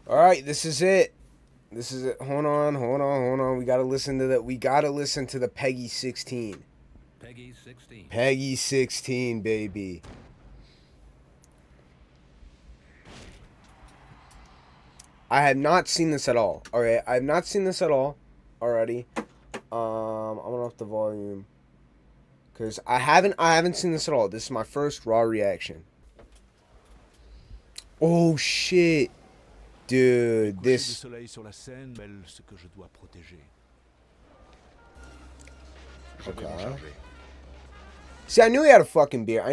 Alright, this is it. This is it. Hold on. We gotta listen to that. We gotta listen to the Peggy 16. Peggy 16, baby. I have not seen this at all. Okay, I have not seen this at all already. I'm gonna up the volume. Cause I haven't seen this at all. This is my first raw reaction. Oh shit. Dude, this. Okay. See, I knew he had a fucking beard.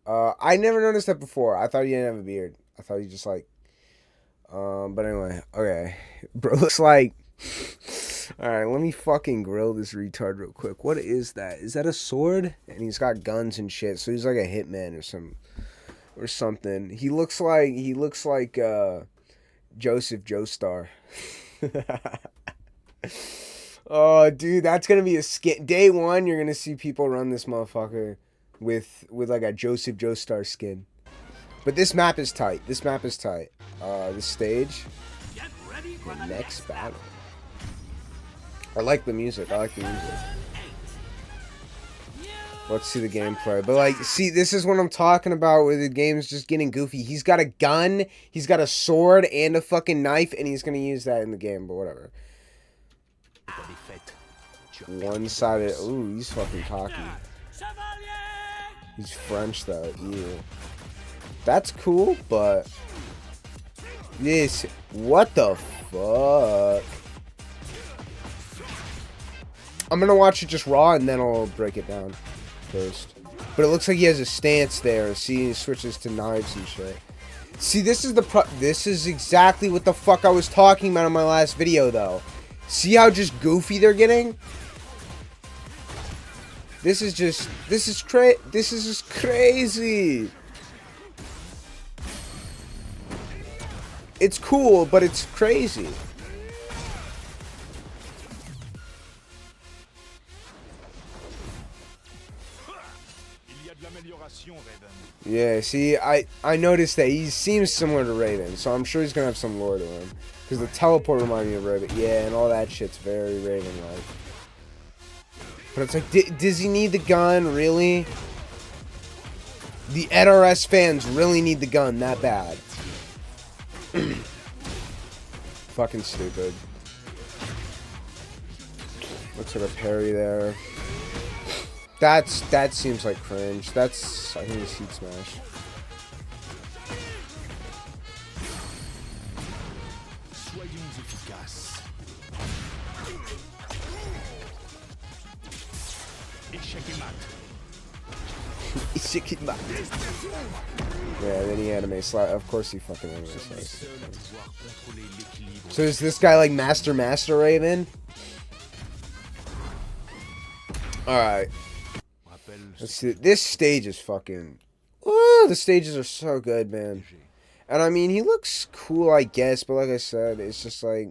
I never noticed that before. I thought he didn't have a beard. I thought he just like. But anyway, okay. Bro looks like. Alright, let me fucking grill this retard real quick. What is that? Is that a sword? And he's got guns and shit, so he's like a hitman or something. He looks like Joseph joestar. Oh, dude, that's gonna be a skin. Day one, you're gonna see people run this motherfucker with like a Joseph joestar skin. But this map is tight. This stage. The next battle. I like the music. Let's see the gameplay. But like, see, this is what I'm talking about where the game's just getting goofy. He's got a gun, he's got a sword and a fucking knife, and he's gonna use that in the game, but whatever. One-sided. Ooh, he's fucking cocky. He's French though. Yeah. That's cool, but this. What the fuck? I'm gonna watch it just raw and then I'll break it down first. But it looks like he has a stance there. See, he switches to knives and shit. See, this is exactly what the fuck I was talking about in my last video, though. See how just goofy they're getting? This is just crazy. It's cool, but it's crazy. Yeah, see, I noticed that he seems similar to Raven, so I'm sure he's gonna have some lore to him. Because the teleport reminded me of Raven. Yeah, and all that shit's very Raven-like. But it's like, does he need the gun, really? The NRS fans really need the gun that bad. Fucking stupid. Looks like a parry there. That seems like cringe. I think a seat smash. Yeah, then he anime slide. Of course he fucking anime slides. So is this guy like Master Raven? Alright. Let's see. This stage is fucking. Ooh, the stages are so good, man. And I mean, he looks cool, I guess, but like I said, it's just like.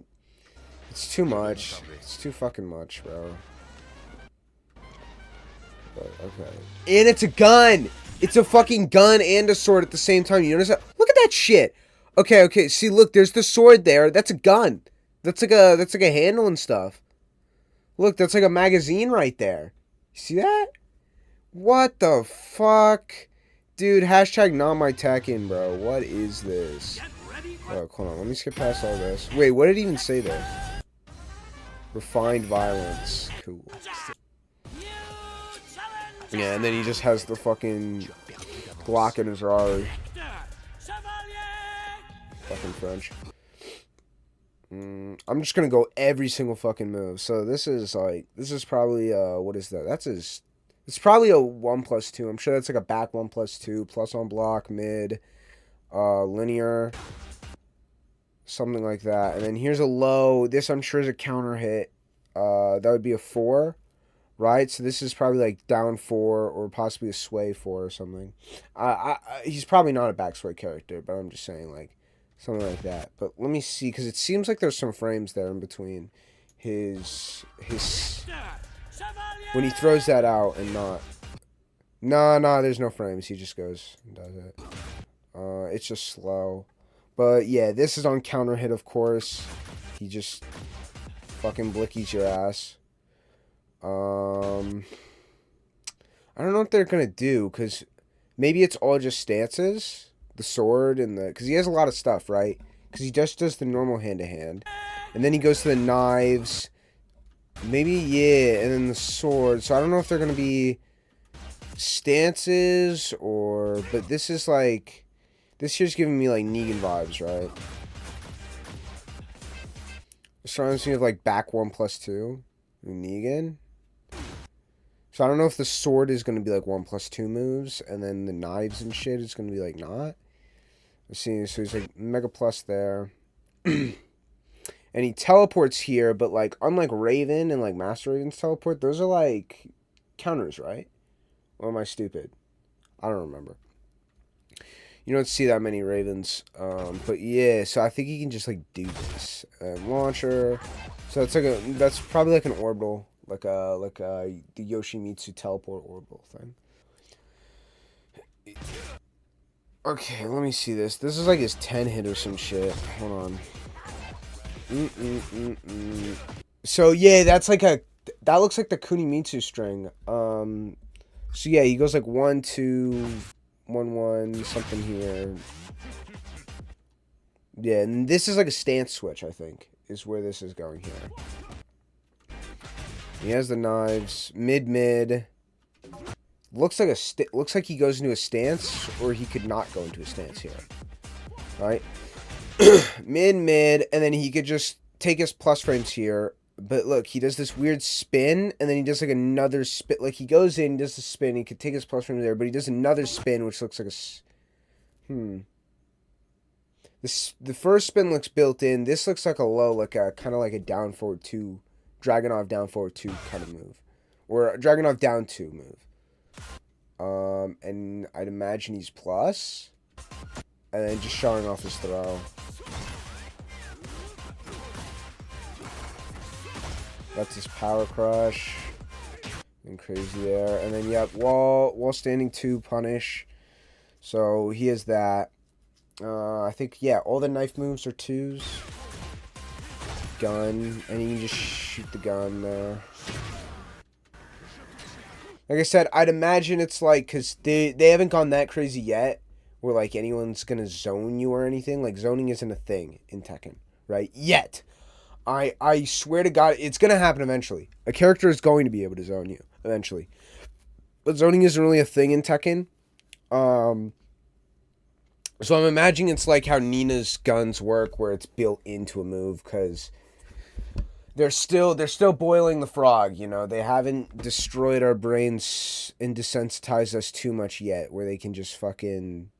It's too much. It's too fucking much, bro. But, okay. And it's a gun! It's a fucking gun and a sword at the same time. You notice that? Look at that shit! Okay. See, look, there's the sword there. That's a gun. That's like a handle and stuff. Look, that's like a magazine right there. You see that? What the fuck? Dude, hashtag not my Tekken, bro. What is this? Oh, hold on. Let me skip past all this. Wait, what did he even say there? Refined violence. Cool. Yeah, and then he just has the fucking Glock in his Rari. Fucking French. I'm just gonna go every single fucking move. So this is probably what is that? It's probably a 1+2. I'm sure that's like a back 1+2, plus on block, mid, linear, something like that. And then here's a low. This I'm sure is a counter hit. That would be a 4, right? So this is probably like down 4 or possibly a sway 4 or something. He's probably not a back sway character, but I'm just saying like. Something like that. But let me see, because it seems like there's some frames there in between his when he throws that out and not. No, there's no frames. He just goes and does it. It's just slow. But yeah, this is on counter hit, of course. He just fucking blickies your ass. I don't know what they're gonna do, because maybe it's all just stances. The sword and the... Because he has a lot of stuff, right? Because he just does the normal hand-to-hand. And then he goes to the knives. Maybe, yeah, and then the sword. So I don't know if they're gonna be stances or... But this is like... This here's giving me like Negan vibes, right? It's trying to me of like back 1+2. Negan. So I don't know if the sword is going to be like 1+2 moves, and then the knives and shit is going to be like not. Let's see, so he's like Mega Plus there. And he teleports here, but like unlike Raven and like Master Raven's teleport, those are like counters, right? Or am I stupid? I don't remember. You don't see that many Ravens. But yeah, so I think he can just like do this. Launcher. So it's like that's probably like an orbital. Like the Yoshimitsu teleport orbital thing. Okay, let me see this. This is like his 10 hit or some shit. Hold on. So yeah, that's like a... That looks like the Kunimitsu string. So yeah, he goes like 1, 2, 1, 1, something here. Yeah, and this is like a stance switch, I think, is where this is going here. He has the knives. Mid. Looks like he goes into a stance, or he could not go into a stance here. Right? mid, and then he could just take his plus frames here. But look, he does this weird spin, and then he does like another spin. Like he goes in, does the spin, he could take his plus frames there, but he does another spin, which looks like a... The first spin looks built in. This looks like a low, like a kind of like a down forward 2, Dragunov down forward 2 kind of move. Or Dragunov down 2 move. And I'd imagine he's plus. And then just showing off his throw. That's his power crush. And crazy there. And then, yep, wall standing 2 punish. So he has that. I think, yeah, all the knife moves are 2s. Gun. And you can just shoot the gun there. Like I said, I'd imagine it's like, because they haven't gone that crazy yet, where like anyone's gonna zone you or anything. Like zoning isn't a thing in Tekken, right? Yet. I swear to God, it's gonna happen eventually. A character is going to be able to zone you eventually. But zoning isn't really a thing in Tekken. So I'm imagining it's like how Nina's guns work, where it's built into a move, because they're still boiling the frog, you know. They haven't destroyed our brains and desensitized us too much yet, where they can just fucking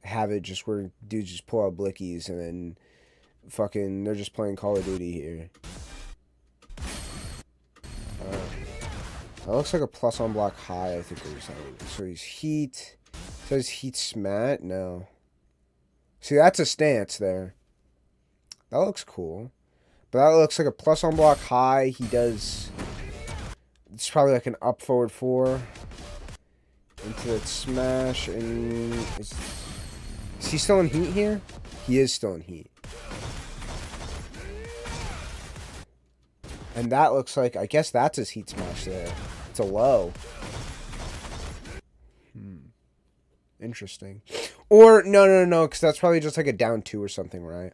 have it just where dudes just pull out blickies and then fucking they're just playing Call of Duty here. That looks like a plus on block high, I think it was. So he's heat. Says heat smat? No. See, that's a stance there. That looks cool. But that looks like a plus on block high. He does... It's probably like an up forward 4. Into that smash. And... Is he still in heat here? He is still in heat. And that looks like... I guess that's his heat smash there. It's a low. Interesting. Or, no, because that's probably just like a down 2 or something, right?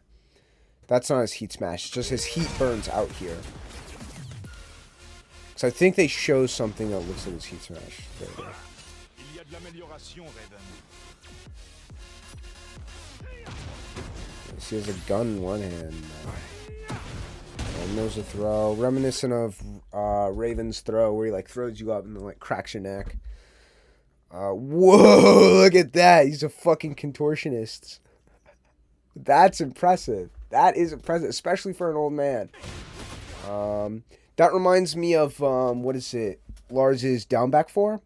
That's not his heat smash. It's just his heat burns out here. So I think they show something that looks like his heat smash. There we go. He has a gun in one hand. And there's a throw. Reminiscent of Raven's throw, where he like throws you up and then like cracks your neck. Whoa, look at that. He's a fucking contortionist. That's impressive. That is impressive, especially for an old man. That reminds me of, what is it? Lars' down back 4.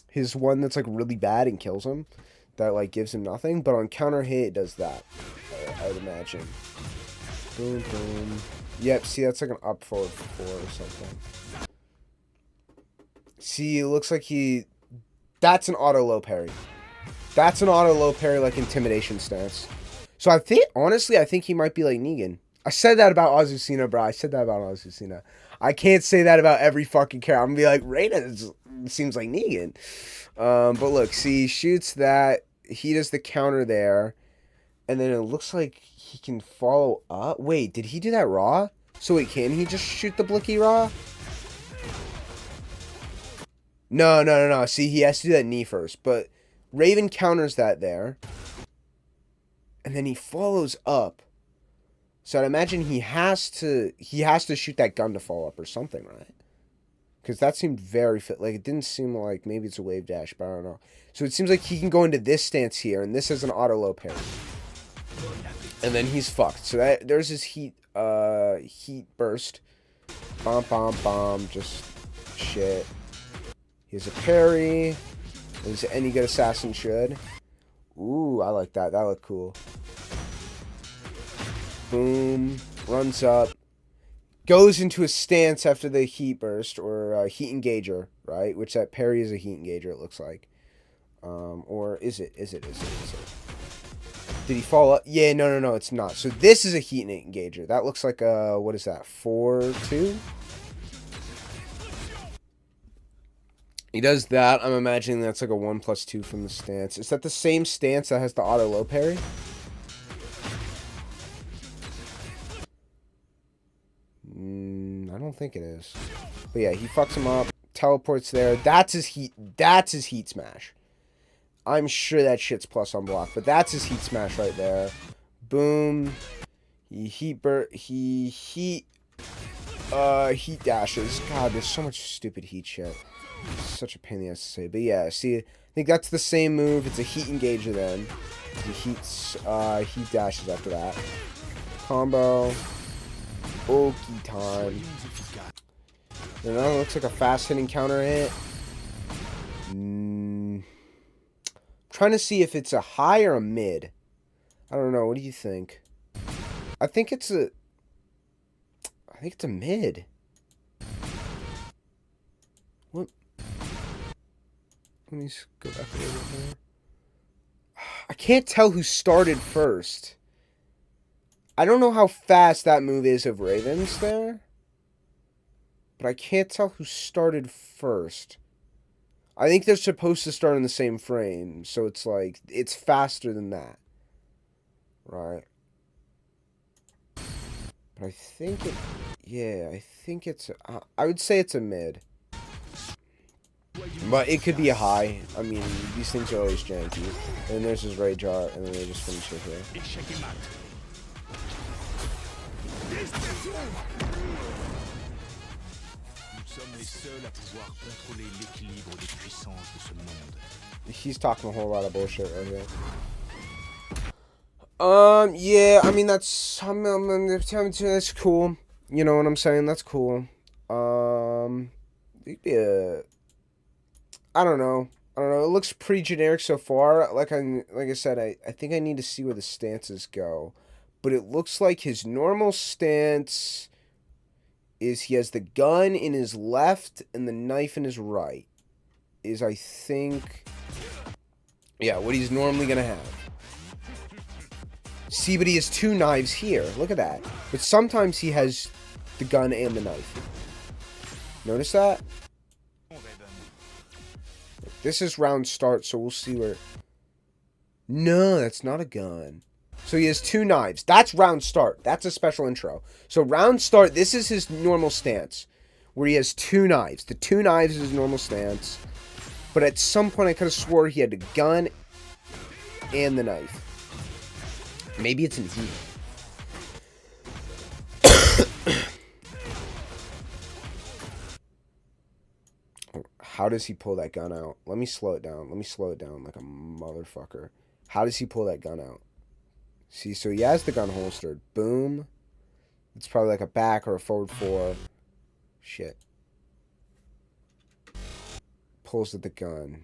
His one that's like really bad and kills him. That like gives him nothing. But on counter hit, it does that. I would imagine. Boom, boom. Yep, see, that's like an up forward 4 or something. See, it looks like he That's an auto low parry. That's an auto low parry like intimidation stance. So I think, honestly, I think he might be like Negan. I said that about Azucena, bro. I said that about Azucena. I can't say that about every fucking character. I'm gonna be like, Raina seems like Negan. But look, see, he shoots that. He does the counter there. And then it looks like he can follow up. Wait, did he do that raw? So wait, can he just shoot the blicky raw? No. See, he has to do that knee first. But Raven counters that there. And then he follows up. So I'd imagine he has to shoot that gun to follow up or something, right? Because that seemed very fit. Like, it didn't seem like maybe it's a wave dash, but I don't know. So it seems like he can go into this stance here, and this is an auto low parry. And then he's fucked. So there's his heat burst. Bomb, just shit. He has a parry, as any good assassin should. Ooh, I like that. That looked cool. Boom. Runs up. Goes into a stance after the heat burst, or heat engager, right? Which that parry is a heat engager, it looks like. Or is it? Did he fall up? Yeah, no, it's not. So this is a heat engager. That looks like a, what is that, 4-2? He does that. I'm imagining that's like a 1+2 from the stance. Is that the same stance that has the auto low parry? I don't think it is. But yeah, he fucks him up. Teleports there. That's his heat smash. I'm sure that shit's plus on block, but that's his heat smash right there. Boom. He heat dashes. God, there's so much stupid heat shit. It's such a pain in the ass to say. But yeah, see, I think that's the same move. It's a heat engager then. He heat dashes after that. Combo. Okie time. And that looks like a fast hitting counter hit. Trying to see if it's a high or a mid. I don't know. What do you think? I think it's a mid. What? Let me go back a little bit more. I can't tell who started first. I don't know how fast that move is of Raven's there. But I can't tell who started first. I think they're supposed to start in the same frame. So it's like, it's faster than that. Right. But I think it... Yeah, I think it's... I would say it's a mid. But it could be a high. I mean, these things are always janky. And there's his rage art, and then they just finish it here. He's talking a whole lot of bullshit right here. Yeah, I mean, that's cool. You know what I'm saying? That's cool. Yeah. I don't know. It looks pretty generic so far. Like I said, I think I need to see where the stances go. But it looks like his normal stance is he has the gun in his left and the knife in his right. Is, I think... Yeah, what he's normally going to have. See, but he has two knives here. Look at that. But sometimes he has the gun and the knife. Notice that? This is round start, so we'll see where... No, that's not a gun. So he has two knives. That's round start. That's a special intro. So round start, this is his normal stance. Where he has two knives. The two knives is his normal stance. But at some point I could have swore he had the gun and the knife. Maybe it's in heat. How does he pull that gun out? Let me slow it down. Let me slow it down like a motherfucker. How does he pull that gun out? See, so he has the gun holstered. Boom. It's probably like a back or a forward four. Shit. Pulls at the gun.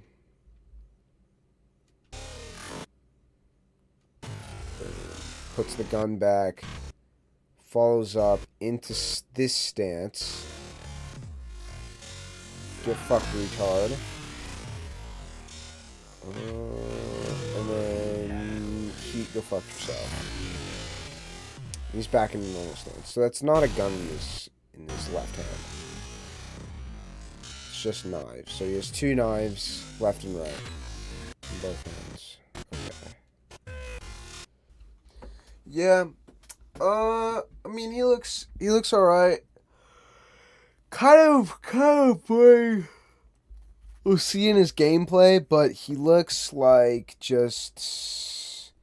Puts the gun back. Follows up into this stance. Get fucked, retard. And then go fuck yourself. He's back in the normal stance. So that's not a gun in his left hand. It's just knives. So he has 2 knives, left and right. In both hands. Okay. Yeah. I mean, he looks alright. Kind of boring. We'll see in his gameplay, but he looks like just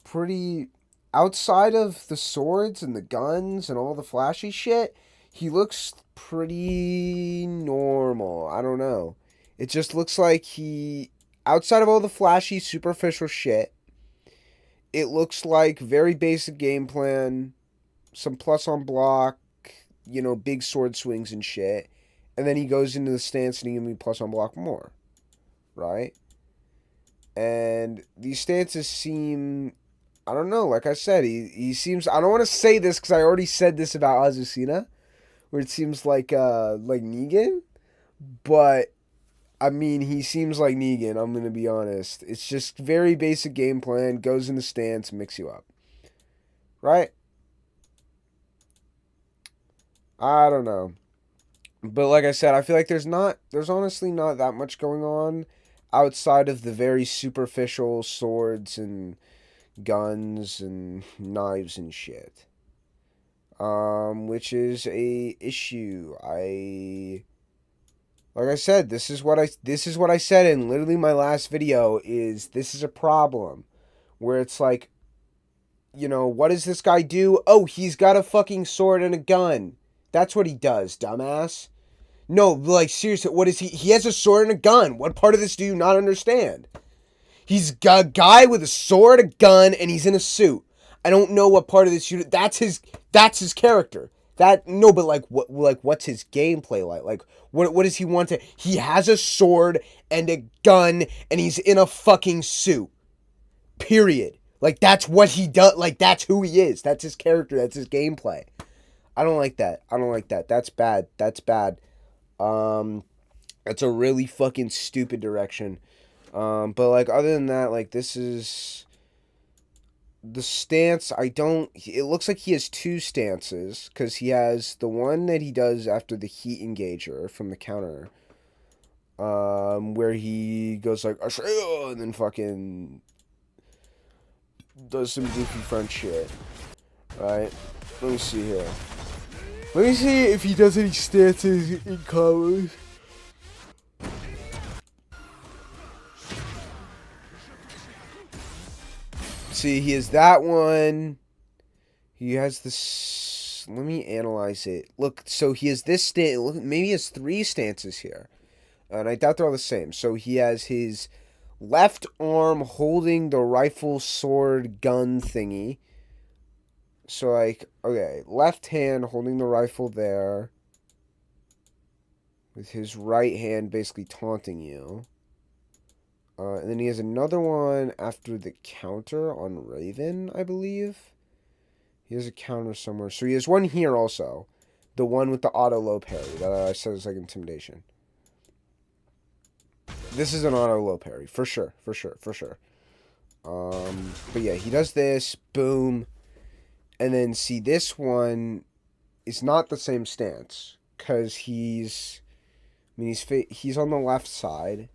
pretty, outside of the swords and the guns and all the flashy shit, he looks pretty normal. I don't know. It just looks like outside of all the flashy, superficial shit, it looks like very basic game plan, some plus on block, big sword swings and shit. And then he goes into the stance and he can be plus on block more. Right? And these stances seem, I don't know, like I said, he seems, I don't want to say this because I already said this about Azucena, where it seems like Negan, but I mean, he seems like Negan, I'm going to be honest. It's just very basic game plan, goes in the stance, mix you up. Right? I don't know. But like I said, I feel like there's honestly not that much going on outside of the very superficial swords and guns and knives and shit. Which is a issue. Like I said, this is what I said in literally my last video, is this is a problem where it's like, what does this guy do? Oh, he's got a fucking sword and a gun. That's what he does, dumbass. No, like, seriously, what is he? He has a sword and a gun. What part of this do you not understand? He's got a guy with a sword, a gun, and he's in a suit. I don't know what part of this that's his character. But what's his gameplay like? Like, what does he want to? He has a sword and a gun, and he's in a fucking suit. Period. Like, that's what he does. Like, that's who he is. That's his character. That's his gameplay. I don't like that. That's bad. That's a really fucking stupid direction. But like, other than that, like, this is the stance. It looks like he has 2 stances, because he has the one that he does after the heat engager from the counter, where he goes like, and then fucking does some goofy French shit. Right? Let me see here. Let me see if he does any stances in combos. See, he has that one. He has this. Let me analyze it. Look, so he has this stance. Look, maybe he has 3 stances here. And I doubt they're all the same. So he has his left arm holding the rifle, sword, gun thingy. So, like, okay, left hand holding the rifle there, with his right hand basically taunting you. And then he has another one after the counter on Raven, I believe. He has a counter somewhere. So he has one here also. The one with the auto low parry that I said is like intimidation. This is an auto low parry, for sure. But yeah, he does this, boom. And then, see, this one is not the same stance, because he's on the left side,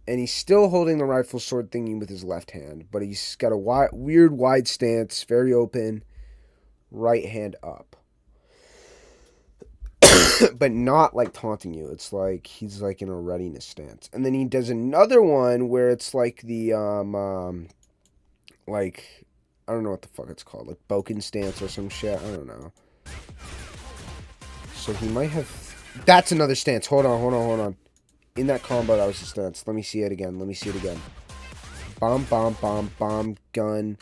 and he's still holding the rifle sword thingy with his left hand, but he's got a weird wide stance, very open, right hand up. But not like taunting you. It's like he's like in a readiness stance. And then he does another one where it's like the like, I don't know what the fuck it's called, like Boken stance or some shit. I don't know. So he might have. That's another stance. Hold on. In that combo, that was the stance. Let me see it again. Bomb, gun.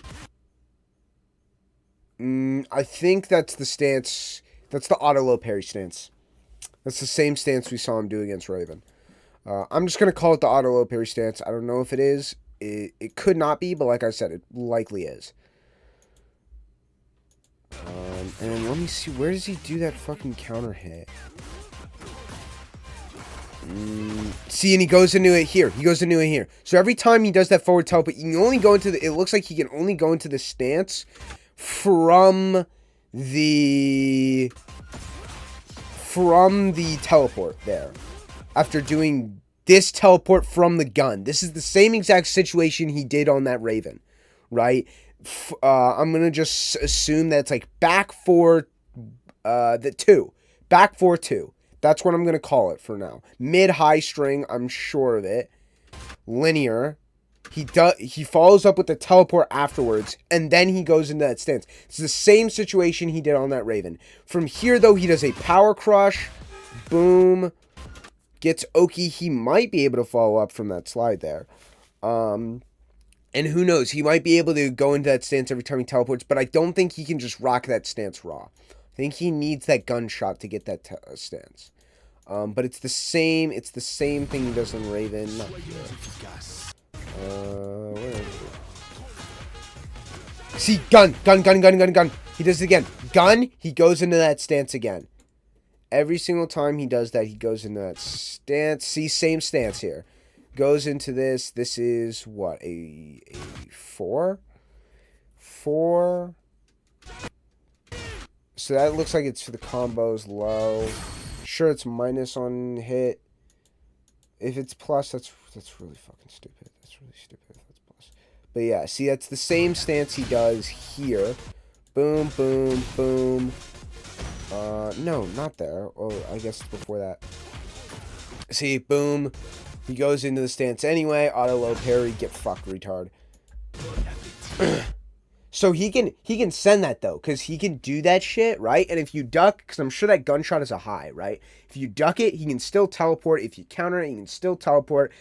I think that's the stance. That's the auto low parry stance. That's the same stance we saw him do against Raven. I'm just going to call it the auto low parry stance. I don't know if it is. It could not be, but like I said, it likely is. And let me see, where does he do that fucking counter hit? See, and he goes into it here. He goes into it here. So every time he does that forward teleport, you can only go into the... It looks like he can only go into the stance from the teleport there. After doing this teleport from the gun. This is the same exact situation he did on that Raven. Right? I'm going to just assume that it's like back for the 2. Back for 2. That's what I'm going to call it for now. Mid-high string, I'm sure of it. Linear. He follows up with the teleport afterwards, and then he goes into that stance. It's the same situation he did on that Raven. From here, though, he does a power crush. Boom. Gets Oki. He might be able to follow up from that slide there. And who knows? He might be able to go into that stance every time he teleports, but I don't think he can just rock that stance raw. I think he needs that gunshot to get that stance. But it's the same thing he does on Raven. Not here. Where is it? See, gun. He does it again. Gun, he goes into that stance again. Every single time he does that, he goes into that stance. See, same stance here. Goes into this. This is what? A 4? 4. So that looks like it's for the combos low. Sure, it's minus on hit. If it's plus, that's really fucking stupid. That's really stupid if that's plus. But yeah, see, that's the same stance he does here. Boom, boom, boom. No, not there. Oh, I guess before that. See, boom. He goes into the stance anyway. Auto low parry. Get fucked, retard. So he can send that, though, because he can do that shit, right? And if you duck, because I'm sure that gunshot is a high, right? If you duck it, he can still teleport. If you counter it, he can still teleport.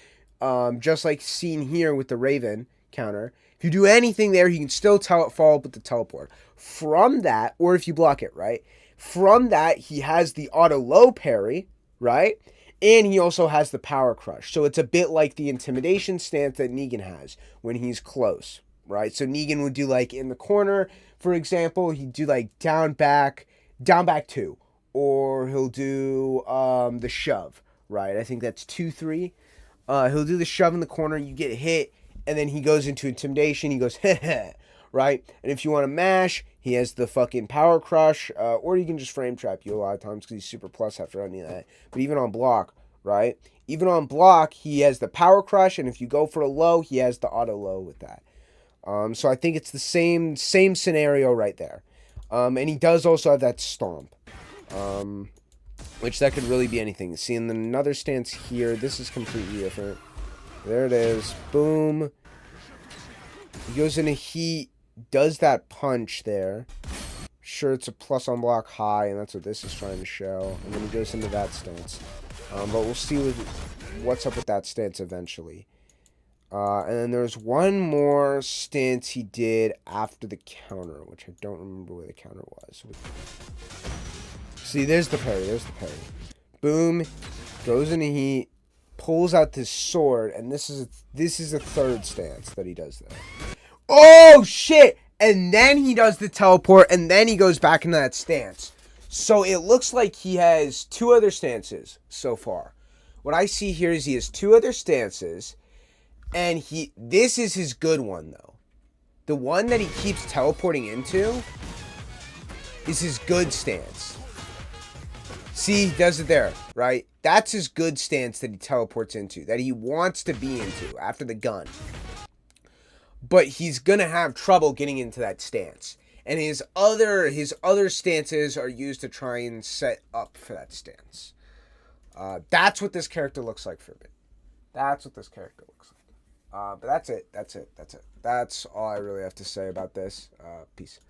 Just like seen here with the Raven counter. If you do anything there, he can still follow up with the teleport. From that, or if you block it, right? From that, he has the auto low parry, right? And he also has the power crush. So it's a bit like the intimidation stance that Negan has when he's close. Right, so Negan would do like in the corner, for example, he'd do like down back 2, or he'll do the shove, right? I think that's 2-3. He'll do the shove in the corner, you get hit, and then he goes into intimidation. He goes heh, right? And if you want to mash, he has the fucking power crush, or you can just frame trap you a lot of times because he's super plus after any of that. But even on block, right? Even on block, he has the power crush, and if you go for a low, he has the auto low with that. So I think it's the same scenario right there. And he does also have that stomp. Which that could really be anything. See, and then another stance here. This is completely different. There it is. Boom. He goes into heat. Does that punch there. Sure, it's a plus on block high, and that's what this is trying to show. And then he goes into that stance. But we'll see what's up with that stance eventually. And then there's one more stance he did after the counter, which I don't remember where the counter was. See, there's the parry. Boom. Goes into heat. Pulls out this sword. And this is a third stance that he does there. Oh, shit! And then he does the teleport. And then he goes back into that stance. So it looks like he has 2 other stances so far. What I see here is he has 2 other stances. And this is his good one, though. The one that he keeps teleporting into is his good stance. See, he does it there, right? That's his good stance that he teleports into, that he wants to be into after the gun. But he's going to have trouble getting into that stance. And his other stances are used to try and set up for that stance. That's what this character looks like for me. That's what this character looks like. But that's it. That's all I really have to say about this. Peace.